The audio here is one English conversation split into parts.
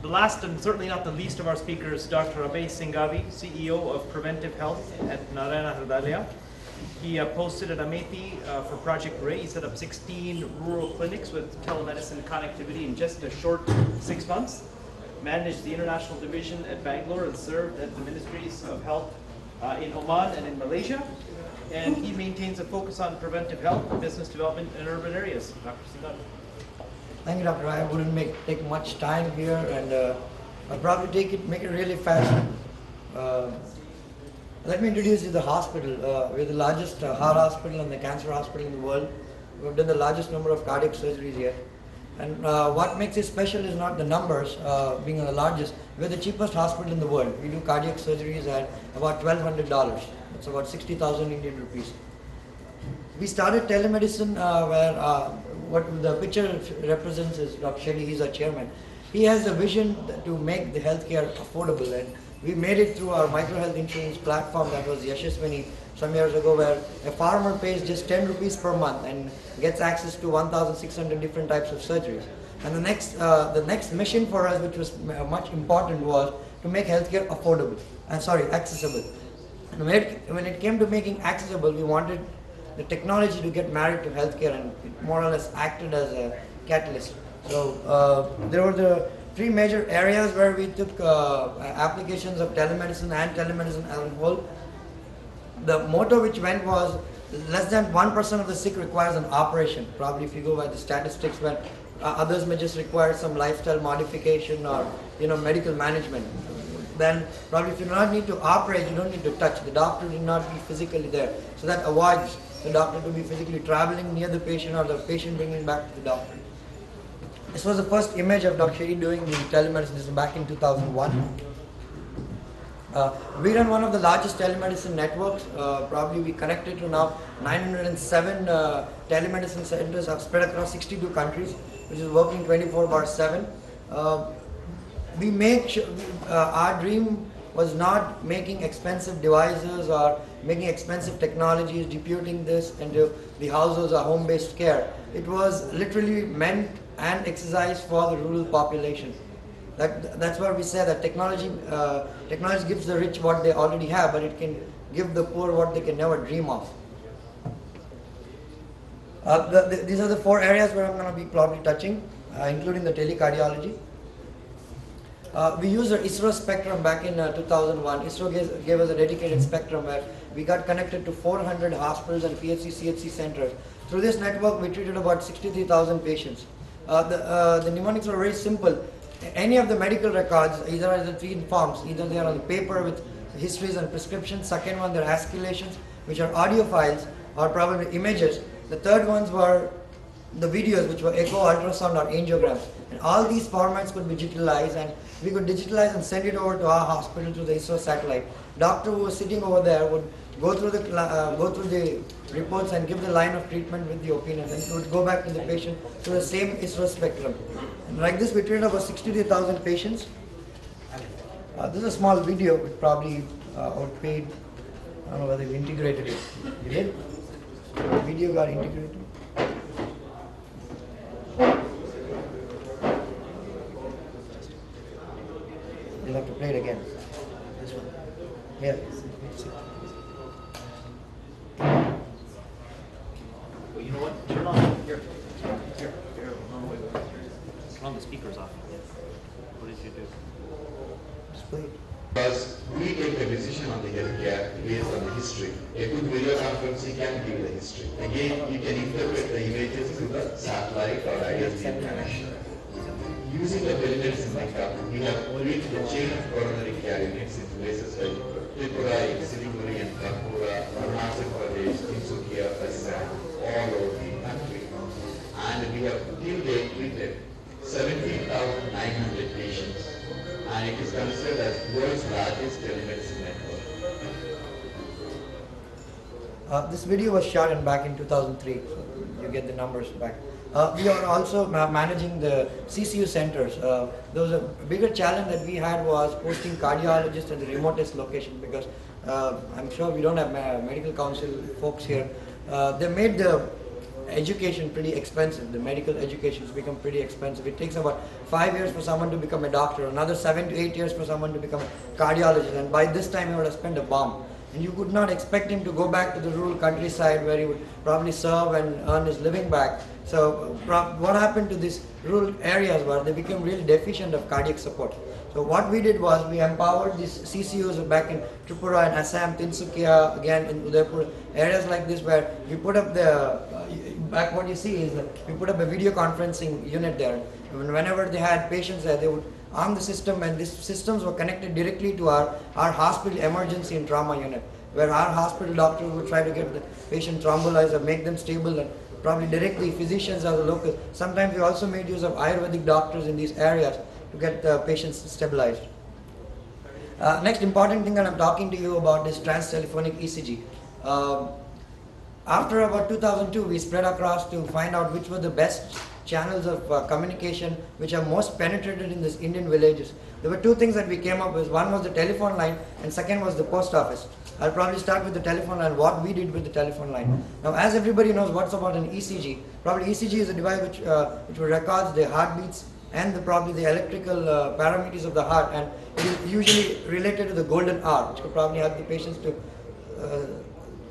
The last and certainly not the least of our speakers, Dr. Abhay Singhavi, CEO of Preventive Health at Narayana Hridaya. He posted at Amethi for Project Ray. He set up 16 rural clinics with telemedicine connectivity in just a short 6 months. Managed the international division at Bangalore and served at the Ministries of Health in Oman and in Malaysia. And he maintains a focus on preventive health and business development in urban areas. Dr. Singhavi. Thank you, Dr. I wouldn't take much time here, and I'll probably make it really fast. Let me introduce you to the hospital. We're the largest heart hospital and the cancer hospital in the world. We've done the largest number of cardiac surgeries here. And what makes it special is not the numbers, being the largest. We're the cheapest hospital in the world. We do cardiac surgeries at about $1,200. That's about 60,000 Indian rupees. We started telemedicine where what the picture represents is Dr. Shetty, he's our chairman. He has a vision to make the healthcare affordable, and we made it through our micro-health insurance platform that was Yashaswini some years ago, where a farmer pays just 10 rupees per month and gets access to 1,600 different types of surgeries. And the next mission for us, which was much important, was to make healthcare affordable, accessible. And when it came to making accessible, we wanted the technology to get married to healthcare, and it more or less acted as a catalyst. So there were the three major areas where we took applications of telemedicine and telemedicine as a whole. The motto which went was less than 1% of the sick requires an operation. Probably if you go by the statistics, when others may just require some lifestyle modification or medical management. Then probably if you do not need to operate, you don't need to touch. The doctor need not be physically there. So that avoids the doctor to be physically traveling near the patient or the patient bringing back to the doctor. This was the first image of Dr. Shetty doing the telemedicine. This was back in 2001. We run one of the largest telemedicine networks. Probably we connected to now 907 telemedicine centers are spread across 62 countries, which is working 24/7. We make sure, our dream was not making expensive devices or making expensive technologies, deputing this into the households or home-based care. It was literally meant and exercised for the rural population. That's where we say that technology gives the rich what they already have, but it can give the poor what they can never dream of. These are the four areas where I'm going to be probably touching, including the telecardiology. We used our ISRO spectrum back in 2001. ISRO gave us a dedicated spectrum where we got connected to 400 hospitals and PHC, CHC centers. Through this network, we treated about 63,000 patients. The mnemonics were very simple. Any of the medical records, either are the three forms, either they are on the paper with histories and prescriptions. Second one, they're escalations, which are audio files or probably images. The third ones were the videos, which were echo, ultrasound, or angiograms. And all these formats could be digitalized, and we could digitalize and send it over to our hospital through the ISRO satellite. Doctor who was sitting over there would go through the reports and give the line of treatment with the opinions, and it would go back to the patient through the same ISRO spectrum. And like this, we treated about 63,000 patients. This is a small video, which probably outpaid. I don't know whether we integrated it. You did? The video got integrated. You'll have to play it again. This one. Here. Well, you know what? Turn on here. No, wait. Turn on the speakers off. What did you do? Just play it. Because we take the decision on the healthcare based on the history. A good video conference can give the history. Again, you can interpret the images through the satellite or ISP connection. Using the telemedicine method, we have created a chain of coronary care units in places like Tripura, Siliguri, and Kanpura, Arunachal Pradesh, Tinsukia, Assam, all over the country. And we have till date treated 17,900 patients, and it is considered as the world's largest telemedicine network. This video was shot back in 2003, so you get the numbers back. We are also managing the CCU centers. There was a bigger challenge that we had was posting cardiologists at the remotest location, because I'm sure we don't have medical council folks here. They made the education pretty expensive. The medical education has become pretty expensive. It takes about 5 years for someone to become a doctor, another 7 to 8 years for someone to become a cardiologist, and by this time he would have spent a bomb. And you could not expect him to go back to the rural countryside where he would probably serve and earn his living back. So what happened to these rural areas was they became really deficient of cardiac support. So what we did was we empowered these CCUs back in Tripura and Assam, Tinsukia, again in Udaipur, areas like this where we put up the, back what you see is we put up a video conferencing unit there. And whenever they had patients there, they would arm the system, and these systems were connected directly to our hospital emergency and trauma unit, where our hospital doctors would try to get the patient thrombolized or make them stable, and probably directly physicians are the local. Sometimes we also made use of Ayurvedic doctors in these areas to get the patients stabilized. Next important thing that I'm talking to you about is trans-telephonic ECG. After about 2002, we spread across to find out which were the best channels of communication which are most penetrated in these Indian villages. There were two things that we came up with. One was the telephone line, and second was the post office. I'll probably start with the telephone line, what we did with the telephone line. Now, as everybody knows what's about an ECG, probably ECG is a device which records the heartbeats and probably the electrical parameters of the heart, and it is usually related to the golden hour, which could probably help the patients to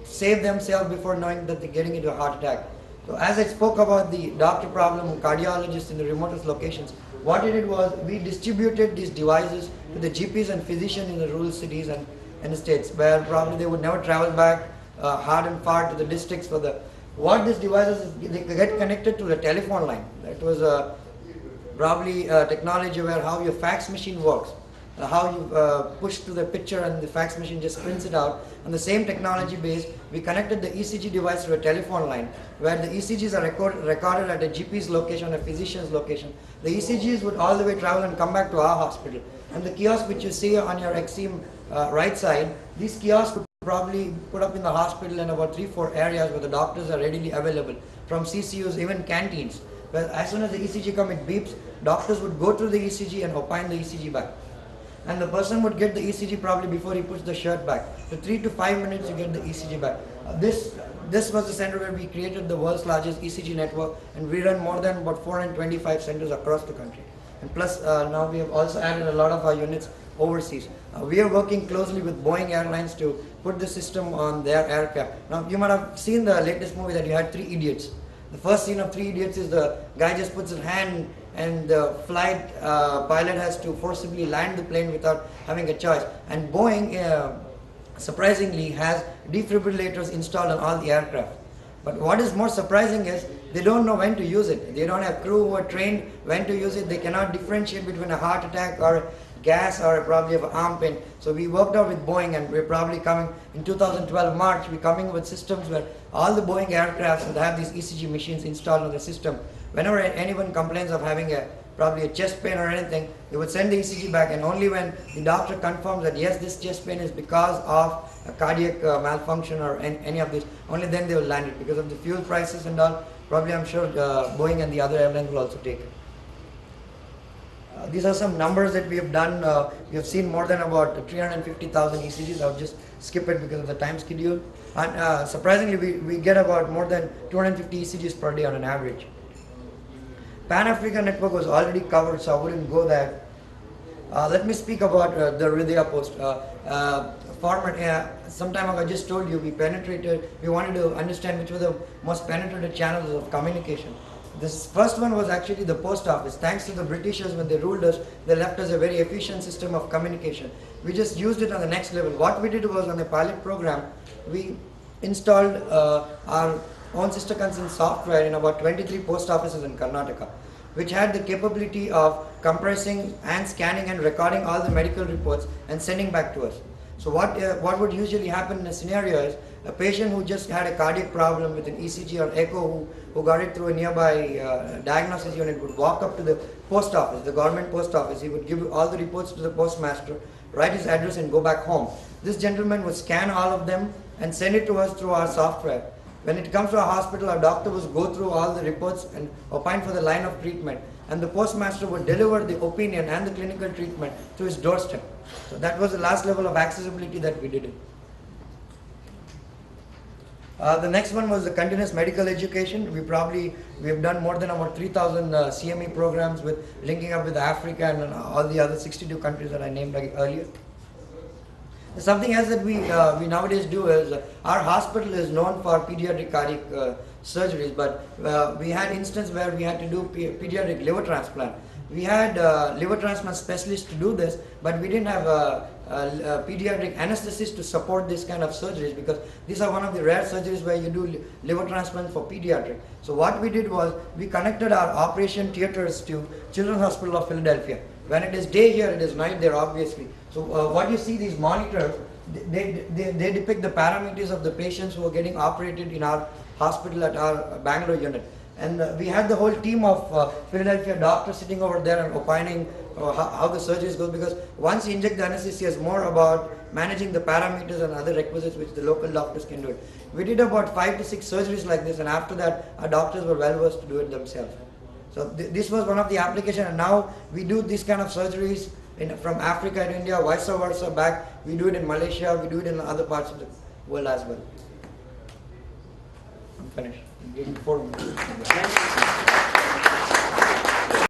save themselves before knowing that they're getting into a heart attack. So as I spoke about the doctor problem, cardiologists in the remotest locations, what we did was we distributed these devices to the GPs and physicians in the rural cities and the states, where probably they would never travel back hard and far to the districts for the, what these devices is, they get connected to the telephone line. That was probably technology where how your fax machine works. How you push to the picture and the fax machine just prints it out. On the same technology base, we connected the ECG device to a telephone line where the ECGs are recorded at a GP's location, a physician's location. The ECGs would all the way travel and come back to our hospital. And the kiosk which you see on your extreme right side, these kiosks would probably put up in the hospital in about 3-4 areas where the doctors are readily available, from CCUs, even canteens. But as soon as the ECG comes, it beeps, doctors would go through the ECG and opine the ECG back. And the person would get the ECG probably before he puts the shirt back. So 3 to 5 minutes you get the ECG back. This was the center where we created the world's largest ECG network, and we run more than about 425 centers across the country. And plus now we have also added a lot of our units overseas. We are working closely with Boeing Airlines to put the system on their aircraft. Now you might have seen the latest movie that you had, 3 Idiots. The first scene of 3 Idiots is the guy just puts his hand and the flight pilot has to forcibly land the plane without having a choice. And Boeing, surprisingly, has defibrillators installed on all the aircraft. But what is more surprising is they don't know when to use it. They don't have crew who are trained when to use it. They cannot differentiate between a heart attack or gas or probably an arm pain. So we worked out with Boeing, and we're probably coming in 2012 March, we're coming with systems where all the Boeing aircrafts will have these ECG machines installed on the system. Whenever anyone complains of having probably a chest pain or anything, they would send the ECG back, and only when the doctor confirms that yes, this chest pain is because of a cardiac malfunction or any of this, only then they will land it. Because of the fuel prices and all, probably I'm sure Boeing and the other airlines will also take it. These are some numbers that we have done. We have seen more than about 350,000 ECGs. I'll just skip it because of the time schedule. And surprisingly, we get about more than 250 ECGs per day on an average. Pan-African network was already covered, so I wouldn't go there. Let me speak about the Hridaya post format. Some time ago I just told you we wanted to understand which were the most penetrated channels of communication. This first one was actually the post office. Thanks to the Britishers, when they ruled us, they left us a very efficient system of communication. We just used it on the next level. What we did was, on a pilot program, we installed our own sister concern software in about 23 post offices in Karnataka, which had the capability of compressing and scanning and recording all the medical reports and sending back to us. So what would usually happen in a scenario is a patient who just had a cardiac problem with an ECG or echo who got it through a nearby diagnosis unit would walk up to the post office, the government post office. He would give all the reports to the postmaster, write his address and go back home. This gentleman would scan all of them and send it to us through our software. When it comes to our hospital, our doctor would go through all the reports and opine for the line of treatment, and the postmaster would deliver the opinion and the clinical treatment to his doorstep. So that was the last level of accessibility that we did it. The next one was the continuous medical education. We've done more than about 3,000 CME programs with linking up with Africa and all the other 62 countries that I named earlier. Something else that we nowadays do is our hospital is known for pediatric cardiac surgeries, but we had instance where we had to do pediatric liver transplant. We had liver transplant specialists to do this, but we didn't have a pediatric anesthetist to support this kind of surgeries, because these are one of the rare surgeries where you do liver transplant for pediatric. So what we did was we connected our operation theaters to Children's Hospital of Philadelphia. When it is day here, it is night there, obviously. So what you see, these monitors, they depict the parameters of the patients who are getting operated in our hospital at our Bangalore unit. And we had the whole team of Philadelphia doctors sitting over there and opining how the surgeries go, because once you inject the anesthesia, it's more about managing the parameters and other requisites which the local doctors can do it. We did about 5 to 6 surgeries like this, and after that our doctors were well versed to do it themselves. So this was one of the applications, and now we do these kind of surgeries from Africa to India, vice versa back. We do it in Malaysia, we do it in other parts of the world as well. I'm finished. I'm giving 4 minutes.